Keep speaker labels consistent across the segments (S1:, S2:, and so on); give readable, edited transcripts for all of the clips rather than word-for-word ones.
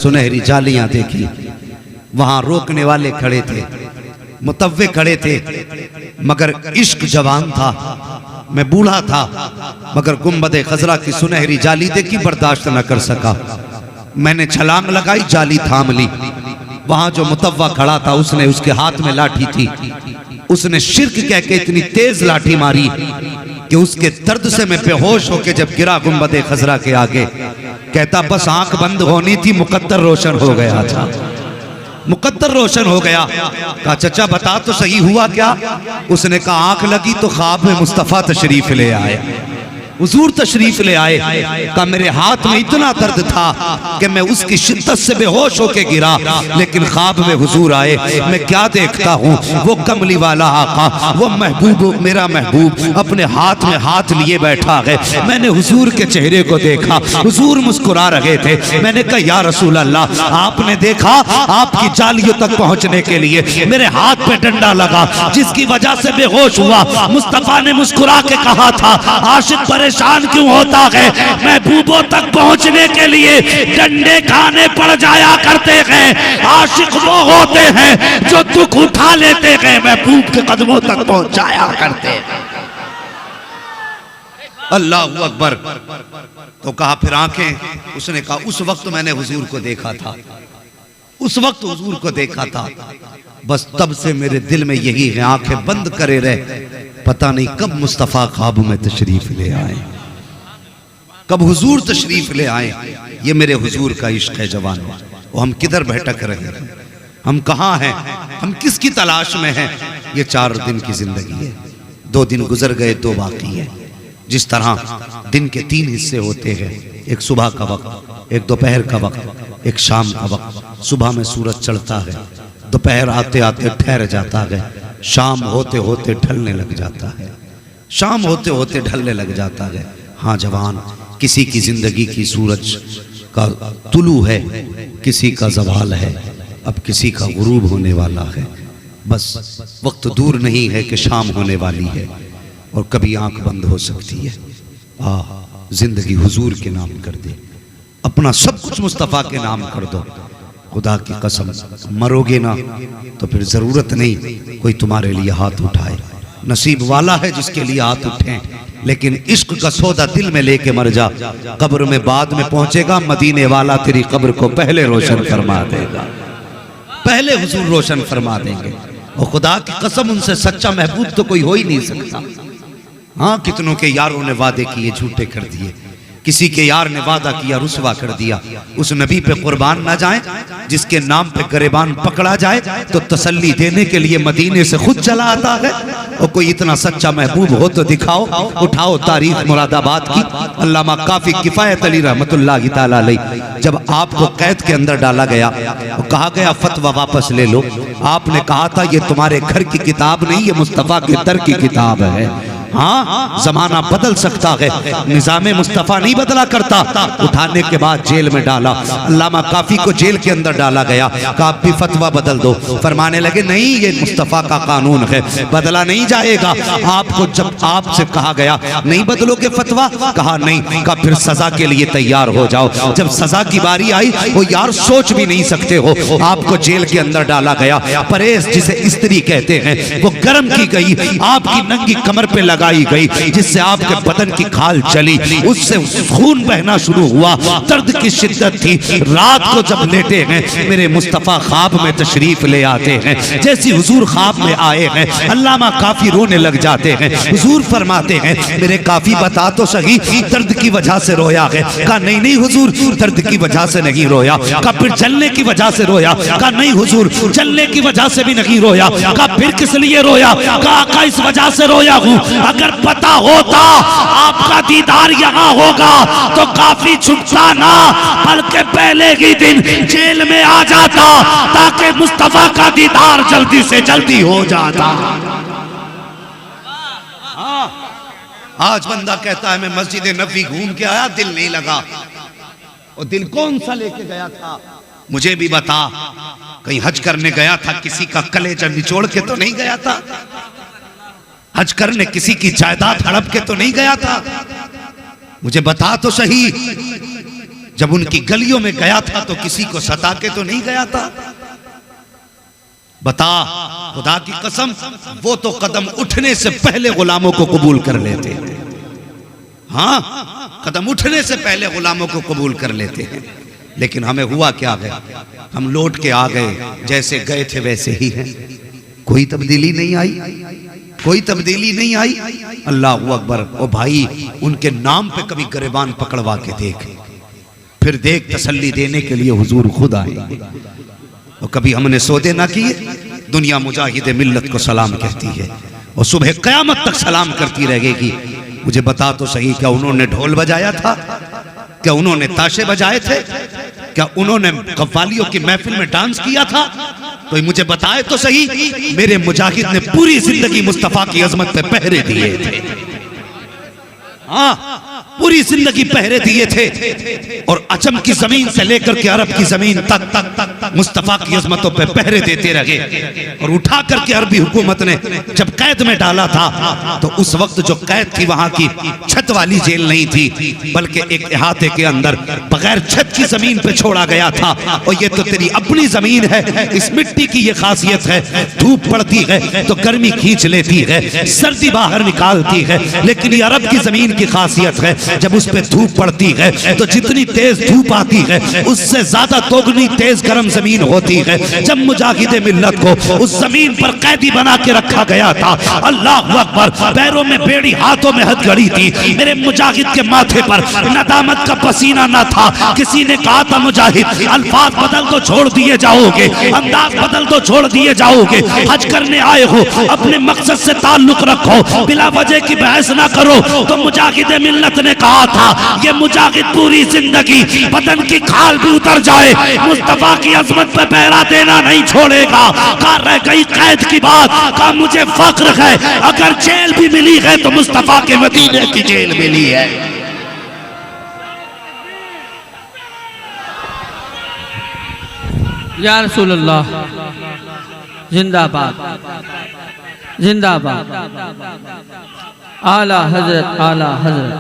S1: सुनहरी जालियां देखी, वहां रोकने वाले खड़े थे, मुतव्वे खड़े थे, मगर इश्क जवान था, मैं बूढ़ा था, मगर गुंबद खजरा की सुनहरी जाली देखी, बर्दाश्त न कर सका। मैंने छलांग लगाई, जाली थाम ली। वहां जो मुतव्वा खड़ा था उसने, उसके हाथ में लाठी थी, उसने शिर्क कह के इतनी तेज लाठी मारी कि उसके दर्द से मैं बेहोश होके जब गिरा गुंबद खजरा के आगे, कहता बस आंख बंद होनी थी, मुकद्दर रोशन हो गया था, मुकद्दर रोशन हो गया। कहा चचा बता तो सही हुआ क्या? उसने कहा आंख लगी तो ख्वाब में मुस्तफ़ा तशरीफ ले आए, हुजूर तशरीफ ले आए। कहा मेरे हाथ में इतना दर्द था कि मैं उसकी शिद्दत से बेहोश होके गिरा, लेकिन ख्वाब में हुजूर आए। मैं क्या देखता हूँ, वो कमली वाला आका, वो महबूब, मेरा महबूब अपने हाथ में हाथ लिए बैठा है। मैंने हुजूर के चेहरे को देखा, हुजूर मुस्कुरा रहे थे। मैंने कहा या रसूल अल्लाह, आपने देखा आपकी जालियों तक पहुंचने के लिए मेरे हाथ पे डंडा लगा, जिसकी वजह से बेहोश हुआ। मुस्तफा ने मुस्कुरा के कहा था आशिक परेशान क्यों होता है, महबूबों तक पहुंचने के लिए डंडे खाने पड़ जाया करते हैं। आशिक वो होते हैं जो दुख उठा लेते हैं, महबूब के कदमों तक पहुंचाया करते हैं। अल्लाह अकबर। तो कहा फिर आंखें, उसने कहा उस वक्त मैंने हुजूर को देखा था, उस वक्त हुजूर को देखा था, बस तब से मेरे दिल में यही है, आंखें बंद करे रहे, पता नहीं कब मुस्तफ़ा ख्वाब में तशरीफ ले आए, कब हुजूर तशरीफ ले आए। ये मेरे हुजूर का इश्क है जवान। वो हम किधर भटक रहे हैं, हम कहाँ हैं, हम किसकी तलाश में हैं? ये 4 दिन की जिंदगी है, 2 दिन गुजर गए, 2 बाकी है। जिस तरह दिन के 3 हिस्से होते हैं, एक सुबह का वक्त, एक दोपहर का वक्त, एक शाम का वक्त। सुबह में सूरज चढ़ता है, दोपहर आते आते ठहर जाता है, शाम होते होते ढलने लग जाता है, शाम होते होते ढलने लग जाता है। हाँ जवान, किसी की जिंदगी की सूरज का तुलू है, किसी का ज़वाल है, अब किसी का गुरूब होने वाला है। बस वक्त दूर नहीं है कि शाम होने वाली है और कभी आंख बंद हो सकती है। जिंदगी हुजूर के नाम कर दे, अपना सब कुछ मुस्तफ़ा के नाम कर दो। खुदा की कसम, मरोगे ना तो फिर जरूरत नहीं कोई तुम्हारे लिए हाथ उठाए। नसीब वाला है जिसके लिए हाथ उठे, लेकिन इश्क का सौदा दिल में लेके मर जा, कब्र में बाद में पहुंचेगा, मदीने वाला तेरी कब्र को पहले रोशन फरमा देगा, पहले हुजूर रोशन फरमा देंगे। और खुदा की कसम, उनसे सच्चा महबूब तो कोई हो ही नहीं सकता। हाँ, कितनों के यारों ने वादे किए, झूठे कर दिए, किसी के यार ने वादा किया, रुसवा कर दिया। उस नबी पे कुर्बान ना जाए जिसके नाम पे गरेबान पकड़ा जाए, तो तसल्ली देने के लिए मदीने से खुद चला आता है। और कोई इतना सच्चा महबूब हो तो दिखाओ, उठाओ तारीख मुरादाबाद की। अल्लामा काफी किफायत अली रहमतुल्लाह तआला अलैह, जब आपको कैद के अंदर डाला गया और कहा गया फतवा वापस ले लो, आपने कहा था ये तुम्हारे घर की किताब नहीं, ये मुस्तफ़ा के दर की किताब है। हाँ, जमाना बदल सकता है, निजामे मुस्तफ़ा नहीं बदला करता। उठाने के बाद जेल में डाला, अल्लामा काफी को जेल के अंदर डाला गया, कहा आप भी फतवा बदल दो। फरमाने लगे नहीं, ये मुस्तफ़ा का कानून है, बदला नहीं जाएगा। आपको जब आपसे कहा गया नहीं बदलोगे फतवा, कहा नहीं, कहा फिर सजा के लिए तैयार हो जाओ। जब सजा की बारी आई, वो यार सोच भी नहीं सकते हो, आपको जेल के अंदर डाला गया। परहेज जिसे स्त्री कहते हैं वो गर्म की गई, आपकी नंगी कमर पे लगाई गई, जिससे आपके बदन की खाल चली, उससे खून बहना शुरू हुआ, दर्द की शिद्दत थी। रात को जब लेटे हैं, मेरे मुस्तफ़ा ख्वाब में तशरीफ ले आते हैं। जैसी हुजूर ख्वाब में आए हैं, अल्लामा काफी रोने लग जाते हैं। हुजूर फरमाते हैं मेरे काफी बता तो सही, दर्द की वजह से रोया है? कहा नहीं नहीं हुजूर, दर्द की वजह से नहीं रोया। कहा फिर जलने की वजह से रोया? कहा नहीं हुजूर, जलने की वजह से भी नहीं रोया। कहा फिर किस लिए रोया? कहा इस वजह से रोया हूँ, अगर पता होता आपका दीदार यहाँ होगा तो काफी छुपता ना, बल्कि पहले ही दिन जेल में आ जाता, ताकि मुस्तफा का दीदार जल्दी से जल्दी हो जाता। आज बंदा कहता है मैं मस्जिद नबी घूम के आया, दिल नहीं लगा। और दिल कौन सा लेके गया था, मुझे भी बता। कहीं हज करने गया था, किसी का कलेजा निचोड़ के तो नहीं गया था? हज करने किसी की जायदाद हड़प के तो नहीं गया था? मुझे बता तो सही। जब उनकी गलियों में गया था तो किसी को सता के तो नहीं गया था। बता, खुदा की कसम, वो तो कदम उठने से पहले गुलामों को कबूल कर लेते हैं। हाँ, कदम उठने से पहले गुलामों को कबूल कर लेते हैं। लेकिन हमें हुआ क्या है, हम लौट के आ गए, जैसे गए थे वैसे ही हैं। कोई तब्दीली नहीं आई, कोई तब्दीली नहीं आई। अल्लाह अकबर। ओ भाई, उनके नाम पे कभी गिरबान पकड़वा के देख, फिर देख तसल्ली देने के लिए हुजूर खुद आए। और कभी हमने सौदे ना किए। दुनिया मुजाहिद मिल्लत को सलाम कहती है और सुबह क़यामत तक सलाम करती रहेगी। मुझे बता तो सही, क्या उन्होंने ढोल बजाया था? क्या उन्होंने ताशे बजाए थे? क्या उन्होंने कव्वालियों की महफिल में डांस किया था? तो मुझे बताए तो सही, मेरे मुजाहिद ने पूरी जिंदगी मुस्तफा की अजमत पे पहरे दिए थे। हाँ, पूरी जिंदगी पहरे दिए थे और अजम की जमीन से लेकर के अरब की जमीन तक मुस्तफा की अजमतों पे पहरे देते रहे। और उठा करके अरबी हुकूमत ने जब कैद में डाला था तो उस वक्त जो कैद थी वहां की छत वाली जेल नहीं थी, बल्कि एक इहाते के अंदर बगैर छत की जमीन पे छोड़ा गया था। और ये तो तेरी अपनी जमीन है, इस मिट्टी की ये खासियत है, धूप पड़ती है तो गर्मी खींच लेती है, सर्दी बाहर निकालती है। लेकिन ये अरब की जमीन की खासियत है, जब उस पे धूप पड़ती है तो जितनी तेज धूप आती है उससे ज्यादा दोगुनी तेज गर्म जमीन होती है। जब मुजाहिदे मिल्लत को उस जमीन पर कैदी बना के रखा गया था, अल्लाह अकबर, पैरों में बेड़ी हाथों में हथकड़ी थी, मेरे मुजाहिद के माथे पर नदामत का पसीना ना था। किसी ने कहा था मुजाहिद अल्फाज बदल तो छोड़ दिए जाओगे, अंदाज बदल तो छोड़ दिए जाओगे, हज करने आए हो, अपने मकसद से ताल्लुक रखो, बिला वजह की बहस ना करो। तो मुजाहिदे मिल्लत ने कहा था ये मुजाहिद पूरी जिंदगी बदन की खाल भी उतर जाए मुस्तफा की अजमत पे पहरा देना नहीं छोड़ेगा। कहा रह गई कैद की बात, कहा मुझे फख्र है अगर जेल भी मिली है तो मुस्तफा के मदीने की जेल मिली है।
S2: या रसूल अल्लाह जिंदाबाद जिंदाबाद। आला हजरत आला हजरत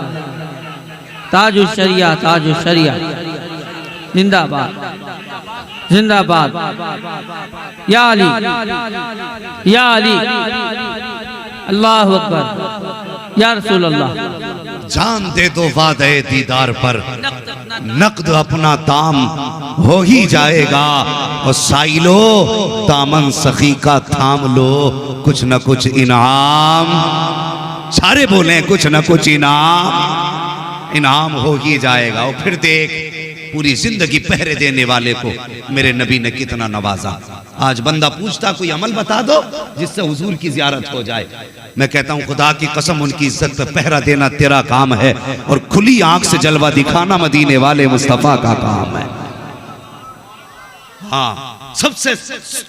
S2: ताजुल शरिया ताजुल शरिया जिंदाबाद जिंदाबाद। या अली या अली अल्लाह अकबर या रसूल अल्लाह।
S1: जान दे दो वादे दीदार पर, नकद अपना दाम हो ही जाएगा। और साइलो दामन सखी का थाम लो, कुछ न कुछ इनाम, सारे बोले कुछ न कुछ इनाम हो ही जाएगा। और फिर देख पूरी जिंदगी पहरे देने वाले को मेरे नबी ने कितना नवाजा। आज बंदा पूछता कोई अमल बता दो जिससे हुजूर की जियारत हो जाए। मैं कहता हूं खुदा की कसम, उनकी इज्जत पे पहरा देना तेरा काम है और खुली आंख से जलवा दिखाना मदीने वाले मुस्तफा का काम है। हाँ, सबसे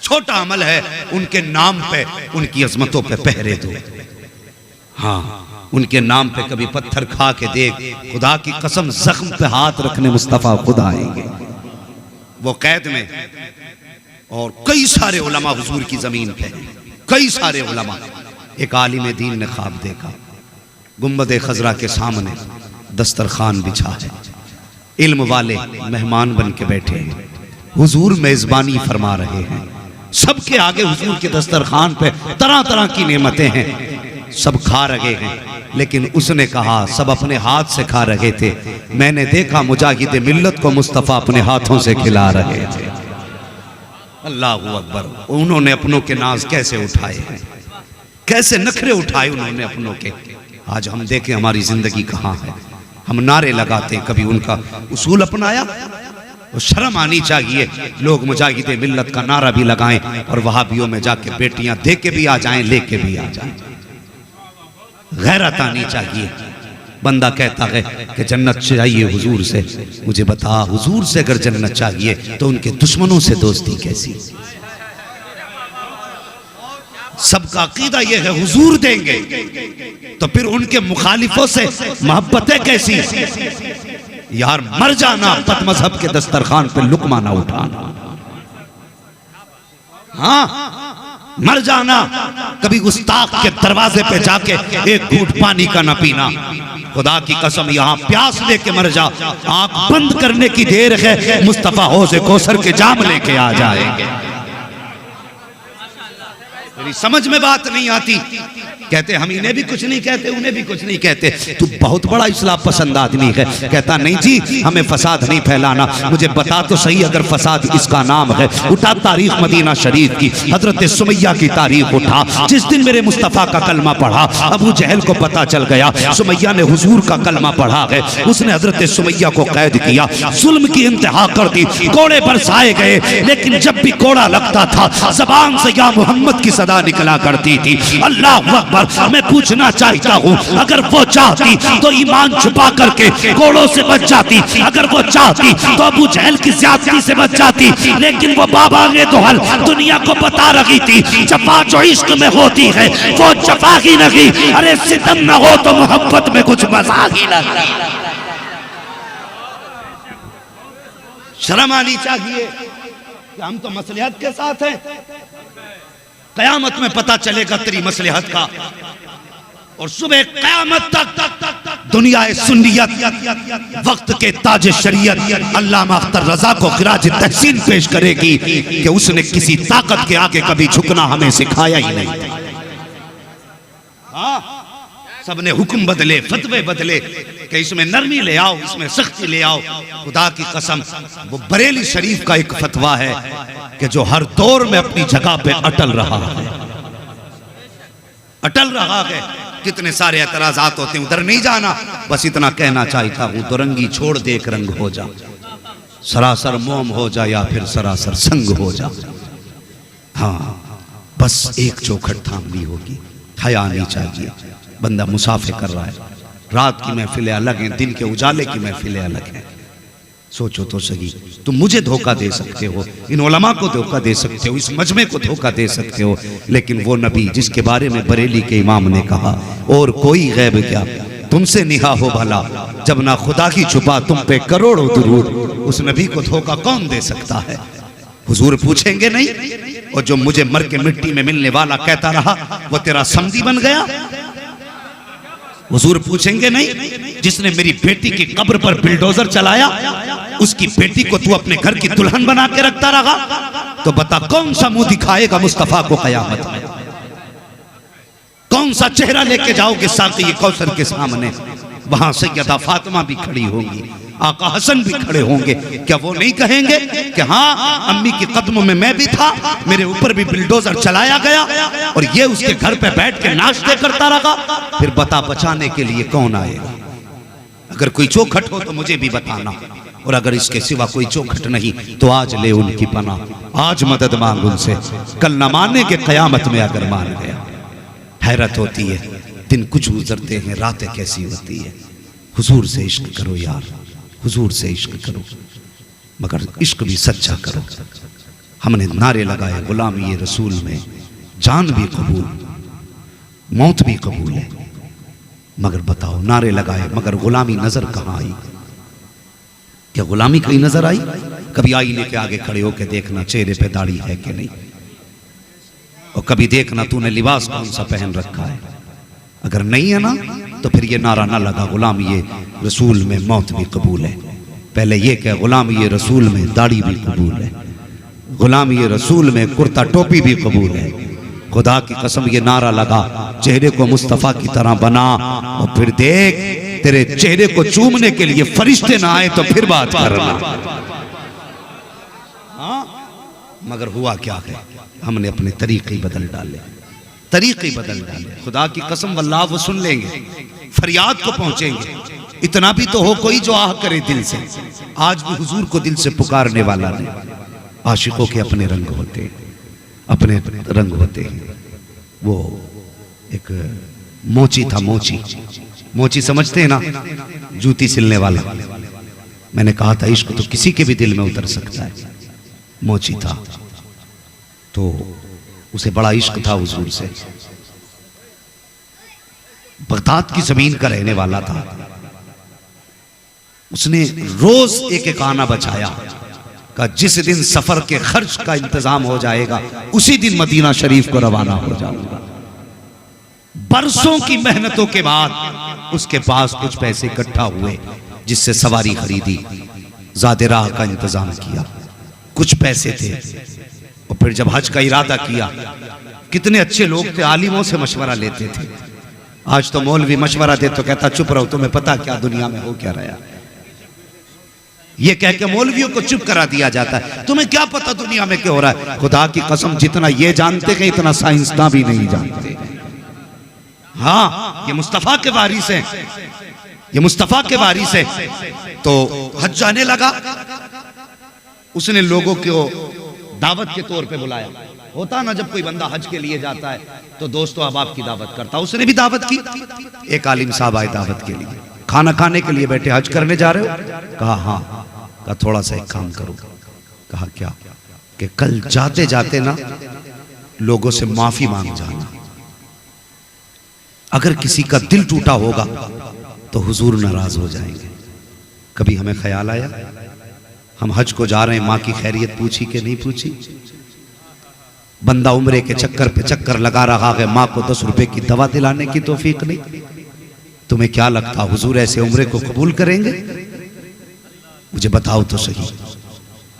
S1: छोटा अमल है उनके नाम पे उनकी अजमतों पे पहरे दो। हाँ, उनके नाम पे कभी पत्थर खा के देख, खुदा की कसम जख्म पे हाथ रखने मुस्तफा खुद आएंगे। वो कैद में और कई सारे उलमा हुजूर की जमीन पे, कई सारे उलमा। एक आलिम दीन ने ख्वाब देखा, गुंबद खजरा के सामने दस्तरखान बिछा है, इल्म वाले मेहमान बन के बैठे हैं, हुजूर मेजबानी फरमा रहे हैं। सबके आगे हुजूर के दस्तरखान पे तरह तरह की नेमतें हैं, सब खा रहे हैं। लेकिन उसने कहा सब अपने हाथ से खा रहे थे, मैंने देखा मुजाहिद मिल्लत को मुस्तफा अपने हाथों से खिला रहे थे। अल्लाह अकबर। उन्होंने अपनों के नाज कैसे उठाए हैं, कैसे नखरे उठाए उन्होंने अपनों के। आज हम देखें हमारी जिंदगी कहाँ है। हम नारे लगाते, कभी उनका उसूल अपनाया? और शर्म आनी चाहिए, लोग मुजाहिद मिल्लत का नारा भी लगाएं और वहाबियों में जाके बेटियां दे के भी आ जाएं, लेके भी आ जाएं। गैरत आनी चाहिए। बंदा कहता है कि जन्नत चाहिए हुजूर से, मुझे बता हुजूर से अगर जन्नत चाहिए तो उनके दुश्मनों से दोस्ती कैसी? सबका अकीदा यह है हुजूर देंगे, तो फिर उनके मुखालिफों से मोहब्बतें कैसी? यार मर जाना, पत मजहब के दस्तरखान पे लुकमा ना उठाना। हाँ, मर जाना, कभी गुस्ताख के दरवाजे पे जाके एक घूंट पानी का न पीना। खुदा की कसम यहाँ प्यास लेके मर जा, आंख बंद करने की देर है, मुस्तफा हौज़े कौसर के जाम लेके आ जाएंगे। मेरी समझ में बात नहीं आती। कहते हम इन्हें भी कुछ नहीं कहते, उन्हें भी कुछ नहीं कहते, तू बहुत बड़ा इस्लाम पसंद आदमी है। कहता नहीं जी, हमें फसाद नहीं फैलाना। मुझे बता तो सही, अगर फसाद इसका नाम है। उठा तारीख मदीना शरीफ की, हजरत सुमैया की तारीख उठा। जिस दिन मेरे मुस्तफ़ा का कलमा पढ़ा, अबू जहल को पता चल गया सुमैया ने हुजूर का कलमा पढ़ा है। उसने हजरत सुमैया को कैद किया, जुल्म की इंतहा कर दी, कोड़े बरसाए गए। लेकिन जब भी कोड़ा लगता था, ज़बान से या मोहम्मद की सदा निकला करती थी। अल्लाह अकबर। मैं पूछना चाहता हूँ, अगर वो चाहती तो ईमान छुपा करके कोड़ों से बच जाती, अगर वो चाहती तो अबू जहल की ज़्यादती से बच जाती। लेकिन वो बाबा ने तो हल दुनिया को बता रही थी, जफा जो इश्क में होती है वो जफा ही नहीं। अरे सितम न हो तो मोहब्बत में कुछ मजा ही नहीं। शर्म आनी चाहिए कि हम तो मसलिहत के साथ हैं। कयामत में पता चलेगा तेरी मसलिहत का, और सुबह कयामत तक दुनिया सुन्नियत वक्त के ताज शरीयत अल्लामा अख्तर रजा को खिराज तहसीन पेश करेगी कि उसने किसी ताकत के आगे कभी झुकना हमें सिखाया ही नहीं। हाँ, सबने हुक्म बदले, फतवे बदले कि इसमें नरमी ले आओ, इसमें सख्ती ले आओ। खुदा की कसम, वो बरेली शरीफ का एक फतवा है कि जो हर दौर में अपनी जगह पे अटल रहा है, अटल रहा है। कितने सारे एतराजात होते हैं, उधर नहीं जाना। बस इतना कहना चाहता हूं, तो रंगी छोड़ दे एक रंग हो जा, सरासर मोम हो जा या फिर सरासर संग हो जा। हाँ, बस एक चौखट थामनी होगी, हया नहीं चाहिए। बंदा मुसाफिर कर रहा है, रात की महफिलें अलग हैं, दिन के उजाले की महफिलें अलग हैं। सोचो तो सही, तुम मुझे धोखा दे सकते हो, इन उलमा को धोखा दे सकते हो, इस मजमे को धोखा दे सकते हो, लेकिन वो नबी जिसके बारे में बरेली के इमाम ने कहा, और कोई गैब क्या तुमसे निहा हो भला, जब ना खुदा की छुपा तुम पे करोड़ों दुरूद, उस नबी को धोखा कौन दे सकता है। हुजूर पूछेंगे नहीं, और जो मुझे मर के मिट्टी में मिलने वाला कहता रहा वो तेरा समधी बन गया। हुजूर पूछेंगे नहीं, जिसने मेरी बेटी की कब्र पर बिल्डोजर चलाया, उसकी बेटी को तू अपने घर की दुल्हन बना के रखता रहा, तो बता कौन सा मुंह दिखाएगा मुस्तफा को कयामत में? कौन सा चेहरा लेके जाओगे साक़ी कौसर के सामने? वहां सैयदा फातिमा भी खड़ी होंगी, आका हसन भी खड़े होंगे। क्या वो नहीं कहेंगे कि हाँ, अम्मी के कदमों में मैं भी था, मेरे ऊपर भी बिल्डोजर चलाया गया, और ये उसके घर पे बैठ के नाश्ते करता रहा? फिर बता, बचाने के लिए कौन आएगा? अगर कोई चौखट हो तो मुझे भी बताना, और अगर इसके सिवा कोई चौखट नहीं तो आज ले उनकी पनाह, आज मदद मांग उनसे, कल न माने के कयामत में अगर मान गया। हैरत होती है, दिन कुछ गुजरते हैं, रातें कैसी होती है। हुजूर से इश्क करो यार, हुजूर से इश्क करो, मगर इश्क भी सच्चा करो। हमने नारे लगाए गुलामी ये रसूल में, जान भी कबूल, मौत भी कबूल है, मगर बताओ नारे लगाए मगर गुलामी नजर कहाँ आई? क्या गुलामी कहीं नजर आई? कभी आईने के आगे खड़े होकर देखना चेहरे पे दाढ़ी है कि नहीं, और कभी देखना तूने लिबास कौन सा पहन रखा है। अगर नहीं है ना तो फिर ये नारा ना लगा गुलाम ये रसूल में मौत भी कबूल है। पहले ये कह गुलाम ये रसूल में दाढ़ी भी कबूल है, गुलाम ये रसूल में कुर्ता टोपी भी कबूल है। खुदा की कसम ये नारा लगा, चेहरे को मुस्तफ़ा की तरह बना, और फिर देख तेरे चेहरे को चूमने के लिए फरिश्ते ना आए तो फिर बात करना। मगर हुआ क्या है, हमने अपने तरीके बदल डाले, तरीके बदल डाले। खुदा की कसम वल्लाह वो सुन लेंगे, फरियाद को पहुंचेंगे। इतना भी तो हो कोई जो आह करे दिल से। आज भी हुजूर को दिल से पुकारने वाला नहीं। आशिकों के अपने रंग होते हैं, अपने रंग होते हैं। वो एक मोची था, मोची, मोची समझते हैं ना, जूती सिलने वाला। मैंने कहा था इश्क तो किसी के भी दिल में उतर सकता है। मोची था तो उसे बड़ा इश्क था हुजूर से। बगदाद की जमीन का रहने वाला था। उसने रोज एक एक आना बचाया, का जिस दिन सफर के खर्च का इंतजाम हो जाएगा उसी दिन मदीना शरीफ को रवाना हो जाऊंगा। बरसों की मेहनतों के बाद उसके पास कुछ पैसे इकट्ठा हुए, जिससे सवारी खरीदी, ज़ादे राह का इंतजाम किया, कुछ पैसे थे। और फिर जब हज का इरादा किया, कितने अच्छे लोग थे, आलिमों से मशवरा लेते थे। आज तो मौलवी मशवरा दे तो कहता चुप रहो, तुम्हें पता क्या दुनिया में हो क्या रहा। ये कह के मौलवियों को चुप करा दिया जाता है, तुम्हें क्या पता दुनिया में क्या हो रहा है। खुदा की कसम, जितना ये जानते हैं इतना साइंसदान भी नहीं जानते। हाँ, ये मुस्तफा के वारिस हैं, ये मुस्तफा के वारिस हैं। तो हज जाने लगा, उसने लोगों को दावत के तौर पे बुलाया। होता ना जब कोई बंदा हज के लिए जाता है तो दोस्तों अहबाब की दावत करता, उसने भी दावत की। एक आलिम साहब आए दावत के लिए, खाना खाने के लिए बैठे। हज करने जा रहे हो? कहा हाँ। कहा थोड़ा सा एक काम करो। कहा क्या? कि कल जाते जाते ना लोगों से माफी मांग जाना। अगर किसी का दिल टूटा होगा तो हुजूर नाराज हो जाएंगे। कभी हमें ख्याल आया हम हज को जा रहे हैं, माँ की खैरियत पूछी कि नहीं पूछी? बंदा उम्रे के चक्कर पे चक्कर लगा रहा है, माँ को 10 रुपए की दवा दिलाने की तौफीक नहीं। तुम्हें क्या लगता हुजूर ऐसे उम्रे को कबूल करेंगे? मुझे बताओ तो सही।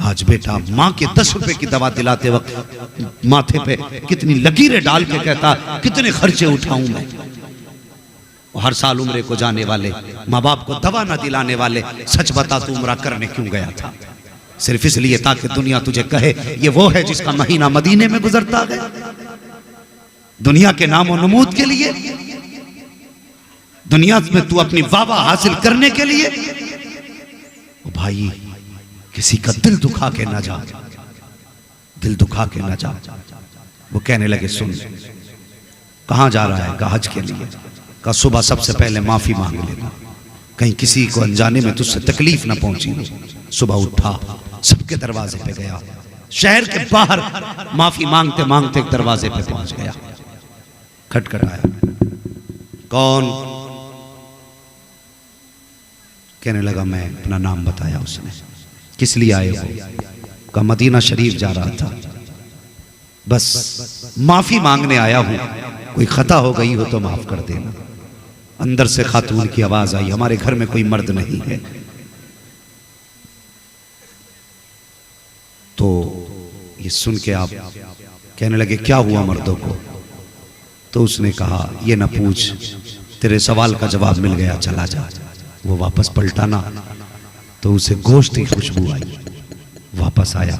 S1: आज बेटा माँ के 10 रुपए की दवा दिलाते वक्त माथे पे कितनी लकीरें डाल के कहता कितने खर्चे उठाऊं मैं। हर साल उम्रे को जाने वाले, माँ बाप को दवा ना दिलाने वाले, सच बता तू उम्रा करने क्यों गया था? सिर्फ इसलिए ताकि दुनिया तुझे कहे ये वो है जिसका महीना मदीने में गुजरता है। दुनिया के नामो नमूद के लिए, दुनिया में तू अपनी वाह हासिल करने के लिए। ओ भाई, किसी का दिल दुखा के ना जा, दिल दुखा के ना जा। वो कहने लगे सुन, कहां जा रहा है? कहा हज के लिए। कहा सुबह सबसे पहले माफी मांग लेना, कहीं किसी को अनजाने में तुझसे तकलीफ ना पहुंची हो। सुबह उठा, सबके दरवाजे पे गया, शहर के बाहर माफी मांगते मांगते एक दरवाजे पे पहुंच गया। खटखटाया, कौन? कहने लगा मैं। अपना नाम बताया उसने। किस लिए आए हो? कहा मदीना शरीफ जा रहा था, बस माफी मांगने आया हूं, कोई खता हो गई हो तो माफ कर देना। अंदर से खातून की आवाज आई, हमारे घर में कोई मर्द नहीं है। तो ये सुन के आप कहने लगे क्या हुआ मर्दों को? तो उसने कहा ये ना पूछ, तेरे सवाल का जवाब मिल गया, चला जा। वो वापस पलटा ना तो उसे गोश्त की खुशबू आई। वापस आया,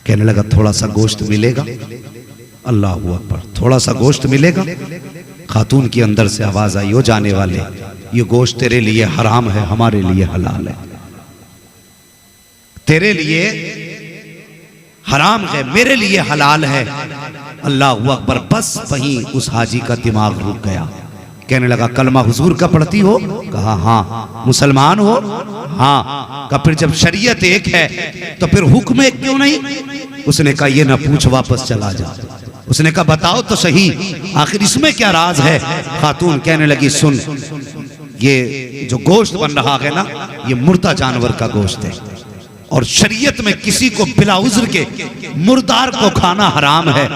S1: कहने लगा थोड़ा सा गोश्त मिलेगा? अल्लाह अकबर, थोड़ा सा गोश्त मिलेगा? खातून की अंदर से आवाज आई, हो जाने वाले, ये गोश्त तेरे लिए हराम है, हमारे लिए हलाल है। तेरे लिए हराम है, मेरे लिए हलाल है। अल्लाह अकबर। बस वहीं उस हाजी का दिमाग रुक गया। कहने लगा कलमा हुजूर का पढ़ती हो? कहा हाँ। मुसलमान हो? हाँ। कहा फिर जब शरीयत एक है तो फिर हुक्म एक क्यों नहीं? उसने कहा ये ना पूछ, वापस चला जा। उसने कहा बताओ तो सही, आखिर इसमें क्या राज है? खातून कहने लगी सुन, ये जो गोश्त बन रहा है ना, ये मुर्दा जानवर का गोश्त है, और शरीयत में किसी को बिला उज़्र के मुर्दार को खाना हराम है,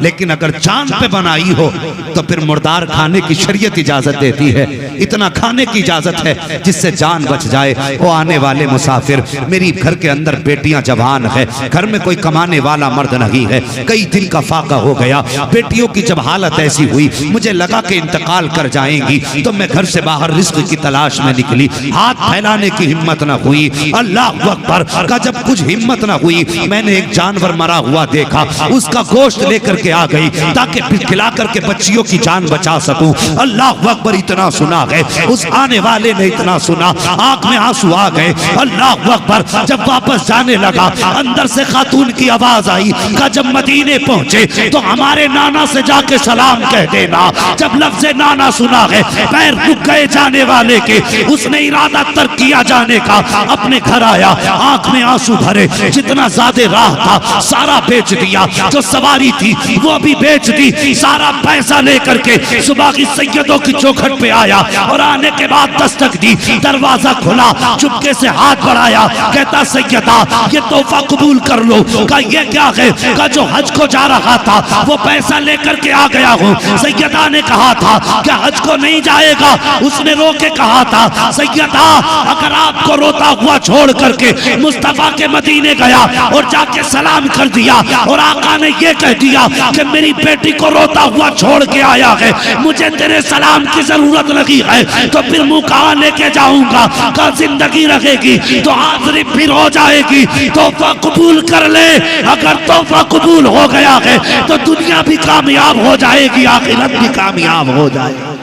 S1: लेकिन अगर जान पे बनाई हो तो फिर मुर्दार खाने की शरीयत इजाजत देती है। इतना खाने की इजाजत है जिससे जान बच जाए। वो आने वाले मुसाफिर, मेरी घर के अंदर बेटियां जवान है, घर में कोई कमाने वाला मर्द नहीं है, कई दिन का फाका हो गया। बेटियों की जब हालत ऐसी हुई, मुझे लगा कि इंतकाल कर जाएंगी, तो मैं घर से बाहर रिस्क की तलाश में निकली। हाथ फैलाने की हिम्मत न हुई। अल्लाह अकबर का जब कुछ हिम्मत न हुई, मैंने एक जानवर मरा हुआ देखा, उसका गोश्त लेकर के आ गई ताकि खिला करके बच्चियों की जान बचा सकूं। अल्लाह अकबर। इतना सुना गए, उस आने वाले ने इतना सुना, आंख में आंसू आ गए। अल्लाह अकबर। जब वापस जाने लगा, अंदर से खातून की आवाज आई, का जब मदीने पहुंचे तो हमारे नाना से जाके सलाम कह देना। जब लफ्ज़ नाना सुना है, पैर रुक गए जाने वाले के। उसने इरादा तर्क किया जाने का, अपने घर आया, आंख में आंसू भरे, जितना ज्यादा राह था सारा बेच दिया, जो सवारी थी वो भी बेच दी, सारा पैसा लेकर के सुबह की सैयदों की चौखट पे आया और आने के बाद दस्तक दी, दरवाजा खुला, चुपके से हाथ बढ़ाया, कहता सैयदा ये तोहफा कबूल कर लो। कहा ये क्या है? कहा जो हज को जा रहा था वो पैसा लेकर के आ गया हूँ। सैयदा ने कहा था क्या हज को नहीं जाएगा? उसने रो के कहा था सैयदा अगर आपको रोता हुआ छोड़ करके मुस्तफा के मदीने गया और जाके सलाम कर दिया और आका ने ये कह दिया कि मेरी बेटी को रोता हुआ छोड़ के आया है, मुझे तेरे सलाम की जरूरत लगी है, तो फिर मुंह कहाँ लेके जाऊंगा? का जिंदगी रहेगी तो हाजिरी फिर हो जाएगी, तोहफा कबूल कर ले। अगर तोहफा कबूल हो गया है तो दुनिया भी कामयाब हो जाएगी, आखिरत भी कामयाब हो जाएगी।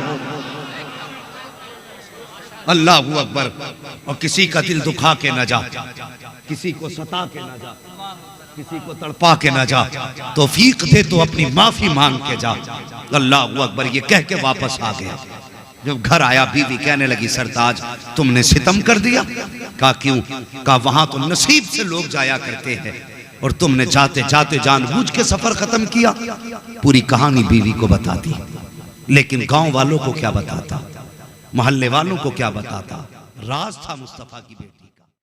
S1: अल्लाह अकबर। और किसी का दिल दुखा के न जा, किसी को सता के न जा, किसी को तड़पा के न जा, तौफीक दे तो अपनी माफी मांग के जा। अल्लाह अकबर। ये कह के वापस आ गया। जब घर आया बीवी कहने लगी सरताज तुमने सितम कर दिया। कहा क्यों? कहा वहां तो नसीब से लोग जाया करते हैं और तुमने जाते जाते जानबूझ के सफर खत्म किया। पूरी कहानी बीवी को बता दी, लेकिन गांव वालों को क्या बताता, मोहल्ले वालों को क्या बताता? राज था मुस्तफा की बेटी।